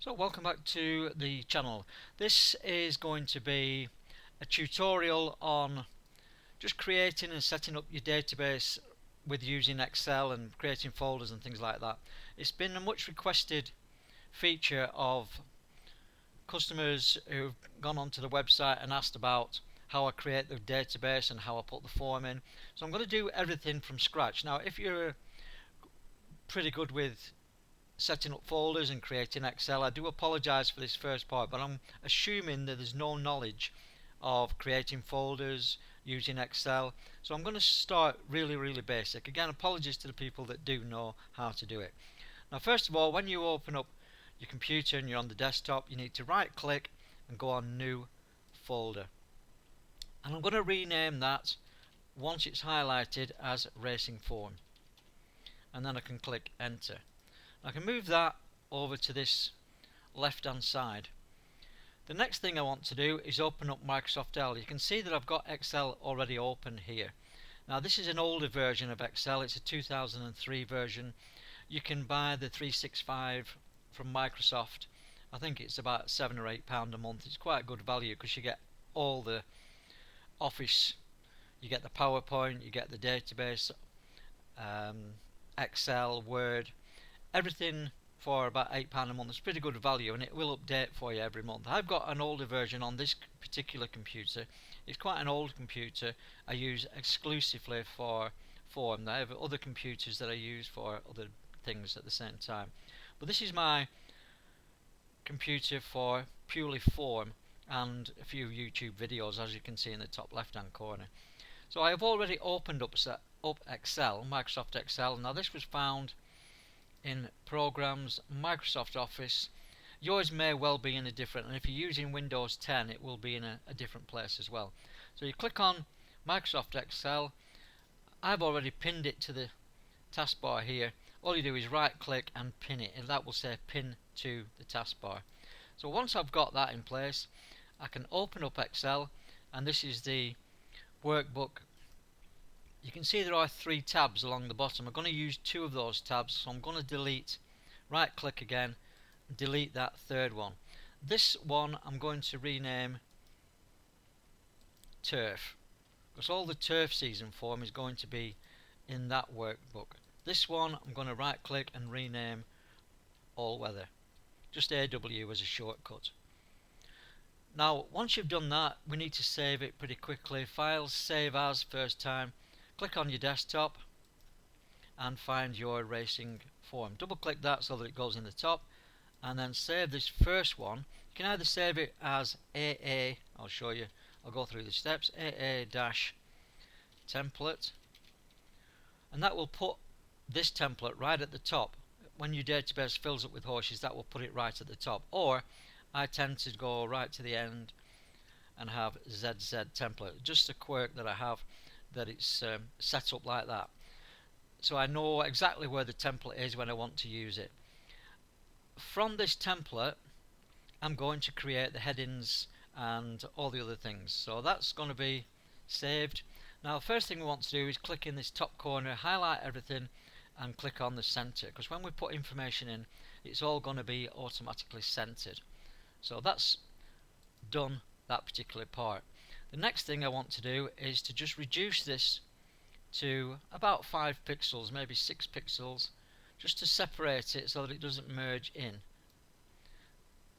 So welcome back to the channel. This is going to be a tutorial on just creating and setting up your database with using Excel and creating folders and things like that. It's been a much requested feature of customers who've gone onto the website and asked about how I create the database and how I put the form in. So I'm going to do everything from scratch. Now if you're pretty good with setting up folders and creating Excel, I do apologise for this first part, but I'm assuming that there's no knowledge of creating folders using Excel, so I'm going to start really basic. Again, apologies to the people that do know how to do it. Now first of all, when you open up your computer and you're on the desktop, you need to right click and go on new folder, and I'm going to rename that once it's highlighted as racing form, and then I can click enter. I can move that over to this left hand side. The next thing I want to do is open up Microsoft Excel. You can see that I've got Excel already open here. Now this is an older version of Excel, it's a 2003 version. You can buy the 365 from Microsoft. I think it's about £7 or £8 a month. It's quite good value because you get all the Office, you get the PowerPoint, you get the database, Excel, Word, everything for about £8 a month. It's pretty good value, and it will update for you every month. I've got an older version on this particular computer. It's quite an old computer. I use exclusively for form. I have other computers that I use for other things at the same time, but this is my computer for purely form and a few YouTube videos, as you can see in the top left hand corner. So I have already opened up Excel, Microsoft Excel. Now this was found in Programs, Microsoft Office. Yours may well be in a different, and if you're using Windows 10 it will be in a different place as well. So you click on Microsoft Excel. I've already pinned it to the taskbar here. All you do is right click and pin it, and that will say pin to the taskbar. So once I've got that in place, I can open up Excel, and this is the workbook. You can see there are 3 tabs along the bottom. I'm going to use 2 of those tabs, so I'm going to delete, right click again, delete that third one. This one I'm going to rename Turf, because all the turf season form is going to be in that workbook. This one I'm going to right click and rename All Weather, just AW as a shortcut. Now once you've done that, we need to save it pretty quickly. Files, save as, first time. Click on your desktop and find your racing form. Double click that so that it goes in the top, and then save this first one. You can either save it as AA, I'll show you, I'll go through the steps, AA-template, and that will put this template right at the top. When your database fills up with horses, that will put it right at the top. Or I tend to go right to the end and have ZZ template, just a quirk that I have, that it's set up like that, so I know exactly where the template is when I want to use it. From this template I'm going to create the headings and all the other things, so that's going to be saved. Now first thing we want to do is click in this top corner, highlight everything and click on the center, because when we put information in, it's all going to be automatically centered. So that's done, that particular part. The next thing I want to do is to just reduce this to about 5 pixels, maybe 6 pixels, just to separate it so that it doesn't merge in.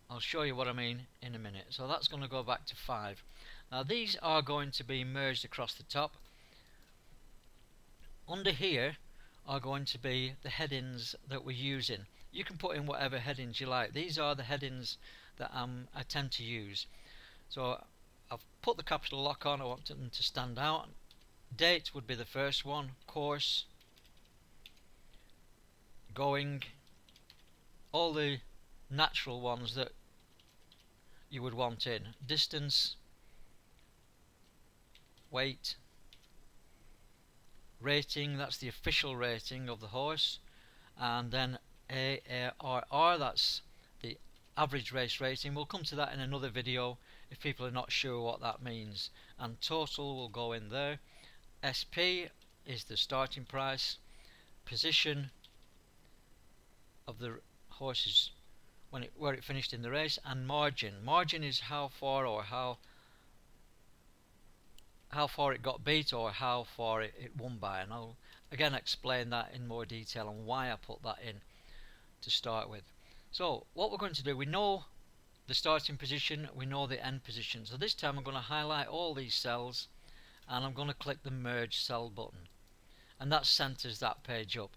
I'll show you what I mean in a minute. So that's going to go back to 5. Now these are going to be merged across the top. Under here are going to be the headings that we're using. You can put in whatever headings you like. These are the headings that I tend to use. So I've put the capital lock on, I want them to stand out. Date would be the first one, course, going, all the natural ones that you would want in. Distance, weight, rating, that's the official rating of the horse, and then AARR, that's the average race rating. We'll come to that in another video if people are not sure what that means, and total will go in there. SP is the starting price, position of the horses where it finished in the race, and margin. Margin is how far or how far it got beat or how far it won by, and I'll again explain that in more detail on why I put that in to start with. So what we're going to do, we know the starting position, we know the end position. So this time I'm going to highlight all these cells and I'm going to click the merge cell button, and that centers that page up.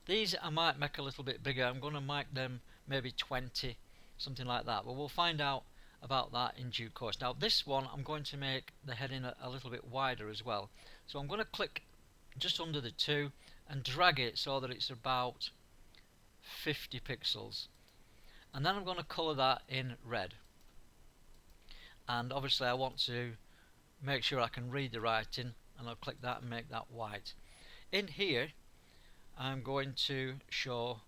These I might make a little bit bigger. I'm going to make them maybe 20, something like that, but we'll find out about that in due course. Now this one I'm going to make the heading a little bit wider as well, so I'm going to click just under the 2 and drag it so that it's about 50 pixels, and then I'm going to colour that in red, and obviously I want to make sure I can read the writing, and I'll click that and make that white. In here I'm going to show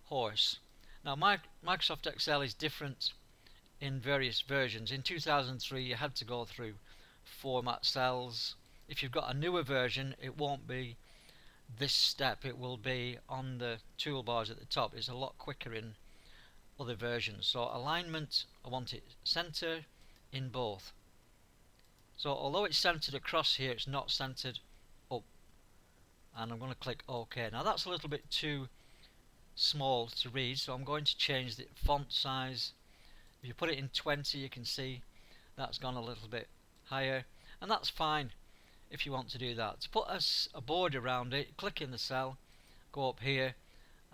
horse. Now Microsoft Excel is different in various versions. In 2003 you had to go through format cells. If you've got a newer version it won't be this step, it will be on the toolbars at the top. It's a lot quicker in other versions. So alignment, I want it center in both. So although it's centered across here, it's not centered up, and I'm going to click OK. Now that's a little bit too small to read, so I'm going to change the font size. If you put it in 20 you can see that's gone a little bit higher, and that's fine if you want to do that. To put a border around it, click in the cell, go up here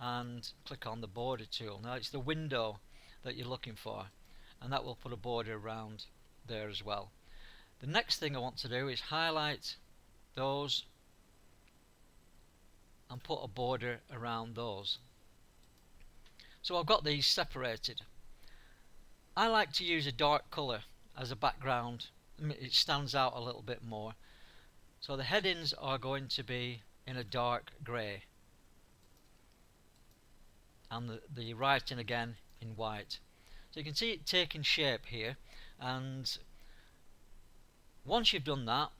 and click on the border tool. Now it's the window that you're looking for, and that will put a border around there as well. The next thing I want to do is highlight those and put a border around those. So I've got these separated. I like to use a dark colour as a background. It stands out a little bit more. So the headings are going to be in a dark grey, and the writing again in white. So you can see it taking shape here, and once you've done that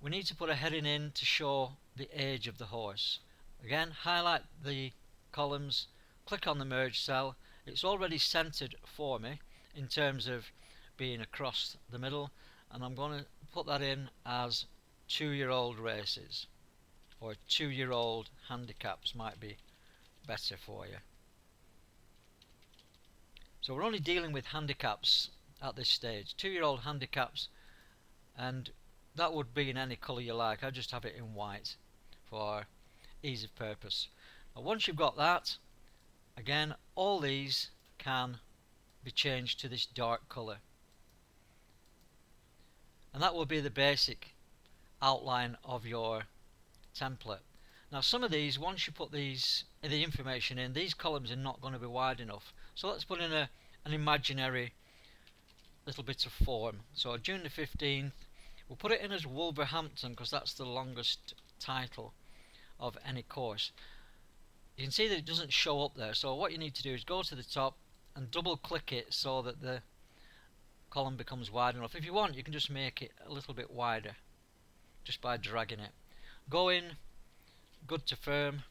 we need to put a heading in to show the age of the horse. Again, highlight the columns, click on the merge cell. It's already centered for me in terms of being across the middle, and I'm going to put that in as 2-year-old races, or 2-year-old handicaps might be better for you. So we're only dealing with handicaps at this stage, 2-year-old handicaps, and that would be in any colour you like. I just have it in white for ease of purpose. Now once you've got that, again all these can be changed to this dark colour, and that will be the basic outline of your template. Now some of these, once you put the information in, these columns are not going to be wide enough, so let's put in an imaginary little bit of form. So June the 15th, we'll put it in as Wolverhampton because that's the longest title of any course. You can see that it doesn't show up there, so what you need to do is go to the top and double click it so that the column becomes wide enough. If you want, you can just make it a little bit wider just by dragging it. Go in, good to firm,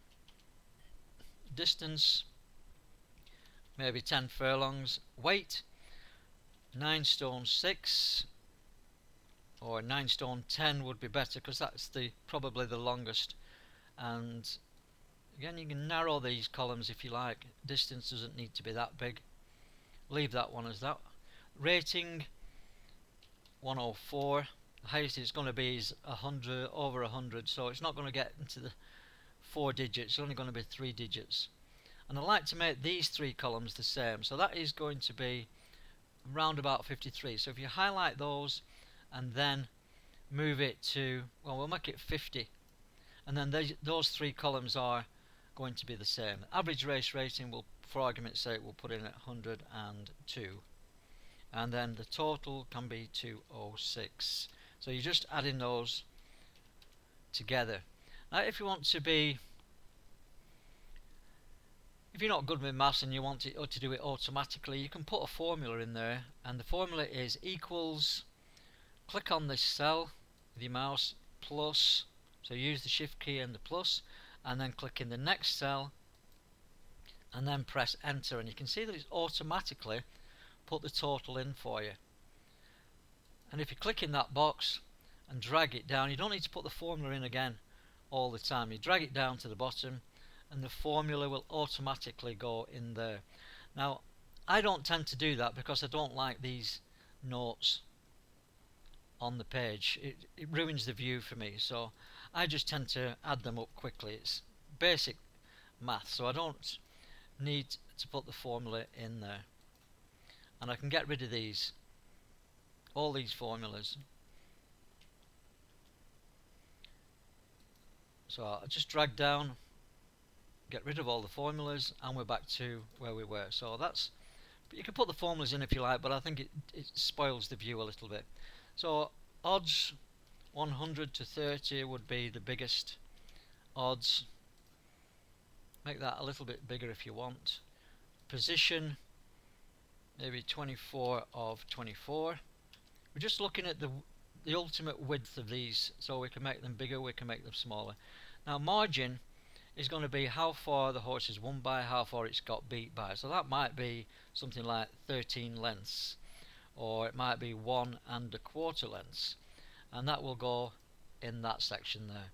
distance maybe 10 furlongs, weight 9 stone 6 or 9 stone 10 would be better because that's probably the longest. And again, you can narrow these columns if you like. Distance doesn't need to be that big. Leave that one as that. Rating 104. The highest it's going to be is 100, over 100, so it's not going to get into the 4 digits. It's only going to be 3 digits. And I like to make these 3 columns the same, so that is going to be round about 53. So if you highlight those and then move it to, well, we'll make it 50, and then those 3 columns are going to be the same. Average race rating, will, for argument's sake, we'll put in at 102, and then the total can be 206. So you're just adding those together. Now if you want to be, if you're not good with maths and you want it to do it automatically, you can put a formula in there, and the formula is equals, click on this cell with your mouse, plus, so use the shift key and the plus, and then click in the next cell and then press enter, and you can see that it's automatically put the total in for you. And if you click in that box and drag it down, you don't need to put the formula in again all the time. You drag it down to the bottom and the formula will automatically go in there. Now I don't tend to do that because I don't like these notes on the page. It ruins the view for me, so I just tend to add them up quickly. It's basic math, so I don't need to put the formula in there, and I can get rid of these, all these formulas. So I'll just drag down, get rid of all the formulas, and we're back to where we were. So that's, but you can put the formulas in if you like, but I think it spoils the view a little bit. So odds 100 to 30 would be the biggest odds. Make that a little bit bigger if you want. Position, maybe 24 of 24. We're just looking at the ultimate width of these, so we can make them bigger, we can make them smaller. Now margin is going to be how far the horse has won by, how far it's got beat by. So that might be something like 13 lengths, or it might be 1 1/4 lengths, and that will go in that section there.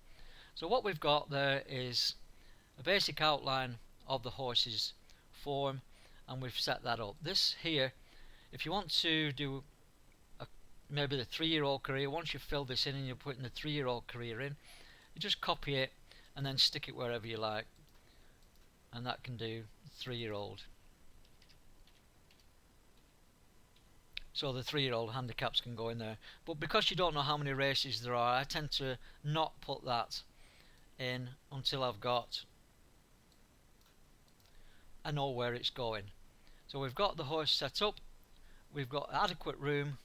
So what we've got there is a basic outline of the horse's form, and we've set that up. This here, if you want to do maybe the 3-year-old career, once you've filled this in and you're putting the 3-year-old career in, you just copy it and then stick it wherever you like, and that can do 3-year-old. So the 3-year-old handicaps can go in there, but because you don't know how many races there are, I tend to not put that in until I know where it's going. So we've got the horse set up, we've got adequate room,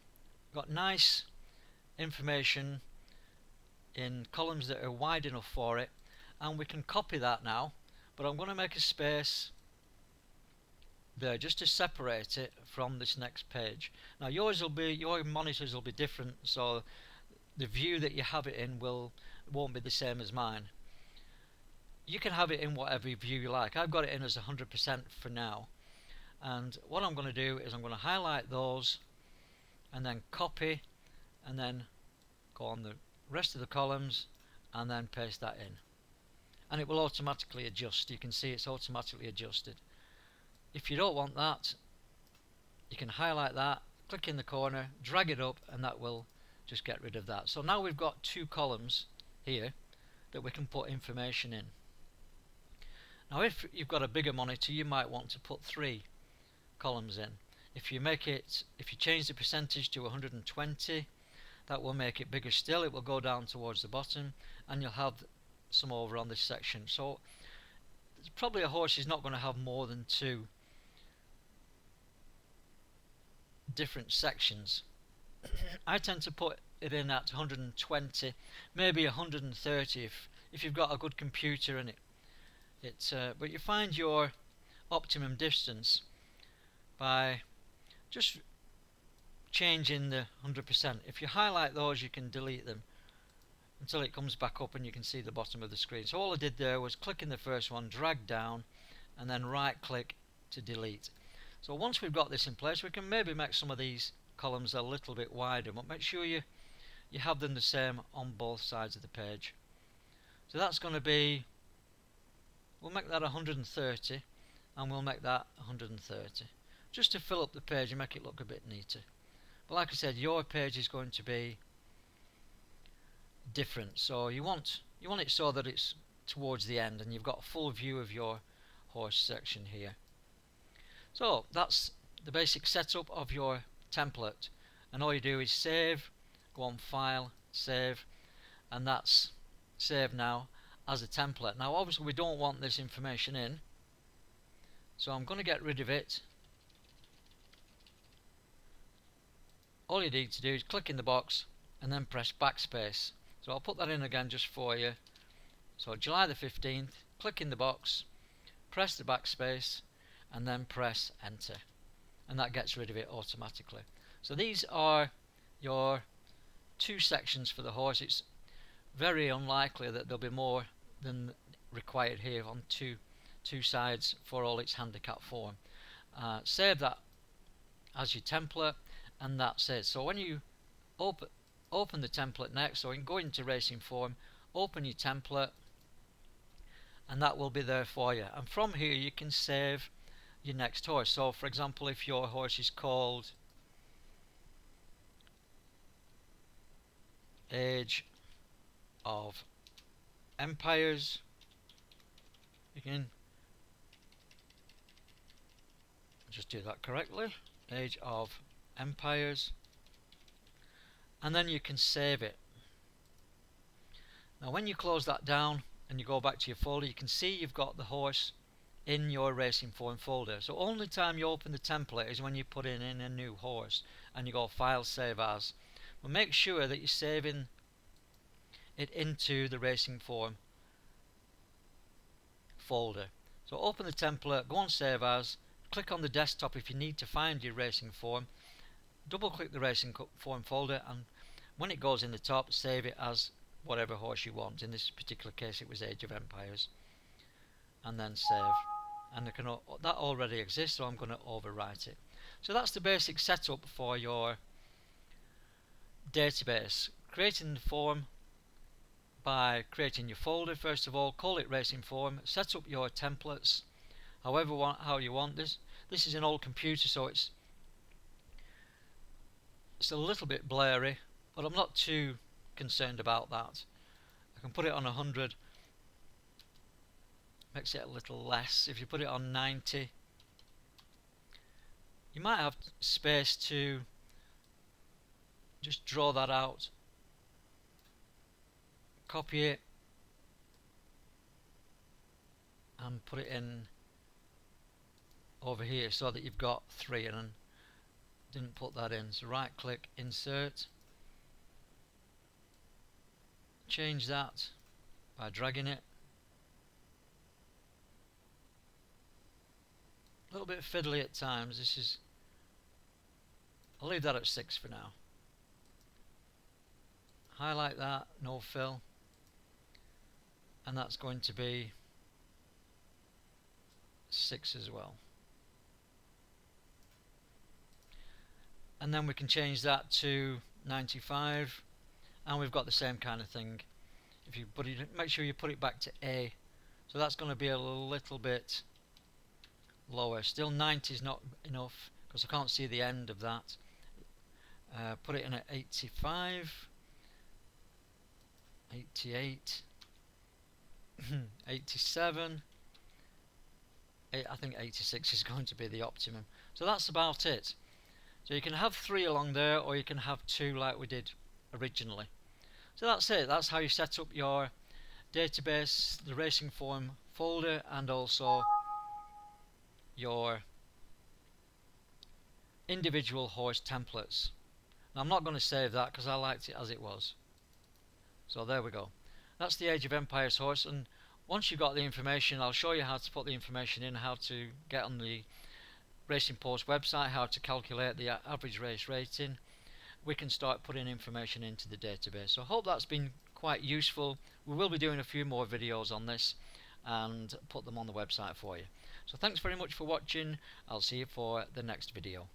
got nice information in columns that are wide enough for it, and we can copy that now, but I'm going to make a space there just to separate it from this next page. Now your monitors will be different, so the view that you have it in won't be the same as mine. You can have it in whatever view you like. I've got it in as 100% for now, and what I'm going to do is I'm going to highlight those and then copy, and then go on the rest of the columns and then paste that in, and it will automatically adjust. You can see it's automatically adjusted. If you don't want that, you can highlight that, click in the corner, drag it up, and that will just get rid of that. So now we've got 2 columns here that we can put information in. Now if you've got a bigger monitor, you might want to put 3 columns in. If you change the percentage to 120, that will make it bigger still. It will go down towards the bottom, and you'll have some over on this section. So probably a horse is not going to have more than 2 different sections. I tend to put it in at 120, maybe 130 if you've got a good computer in it. But you find your optimum distance by just changing the 100%. If you highlight those, you can delete them until it comes back up and you can see the bottom of the screen. So all I did there was click in the first one, drag down, and then right click to delete. So once we've got this in place, we can maybe make some of these columns a little bit wider, but make sure you have them the same on both sides of the page. So that's going to be, we'll make that 130, and we'll make that 130, just to fill up the page and make it look a bit neater. But like I said, your page is going to be different, so you want it so that it's towards the end and you've got a full view of your horse section here. So that's the basic setup of your template, and all you do is save, go on File, Save, and that's saved now as a template. Now obviously we don't want this information in, so I'm going to get rid of it. All you need to do is click in the box and then press backspace. So I'll put that in again just for you. So July the 15th, click in the box, press the backspace, and then press enter, and that gets rid of it automatically. So these are your 2 sections for the horse. It's very unlikely that there'll be more than required here on two two sides for all its handicap form. Save that as your template, and that's it. So when you open the template next, so go into Racing Form, open your template, and that will be there for you. And from here you can save your next horse. So for example, if your horse is called Age of Empires, you can just do that correctly, Age of Empires, and then you can save it. Now when you close that down and you go back to your folder, you can see you've got the horse in your Racing Form folder. So only time you open the template is when you put in a new horse and you go File, Save As. But make sure that you're saving it into the Racing Form folder. So open the template, go on Save As, click on the desktop if you need to find your Racing Form, double click the Racing Form folder, and when it goes in the top, save it as whatever horse you want. In this particular case it was Age of Empires, and then save. And that already exists, so I'm going to overwrite it. So that's the basic setup for your database. Creating the form by creating your folder first of all, call it Racing Form, set up your templates how you want this. This is an old computer, so it's a little bit blurry, but I'm not too concerned about that. I can put it on 100, makes it a little less. If you put it on 90, you might have space to just draw that out, copy it and put it in over here so that you've got 3, and didn't put that in. So right click, insert, change that by dragging it. A little bit fiddly at times. I'll leave that at 6 for now. Highlight that, no fill, and that's going to be 6 as well. And then we can change that to 95, and we've got the same kind of thing. If you put it, make sure you put it back to A. So that's going to be a little bit lower. Still 90 is not enough because I can't see the end of that. Put it in at 85, 88, 87. I think 86 is going to be the optimum. So that's about it. So you can have 3 along there, or you can have 2 like we did originally. So that's it. That's how you set up your database, the Racing Form folder, and also your individual horse templates. Now I'm not going to save that because I liked it as it was. So there we go. That's the Age of Empires horse, and once you've got the information, I'll show you how to put the information in, how to get on the Racing Post website, how to calculate the average race rating. We can start putting information into the database. So I hope that's been quite useful. We will be doing a few more videos on this and put them on the website for you. So thanks very much for watching. I'll see you for the next video.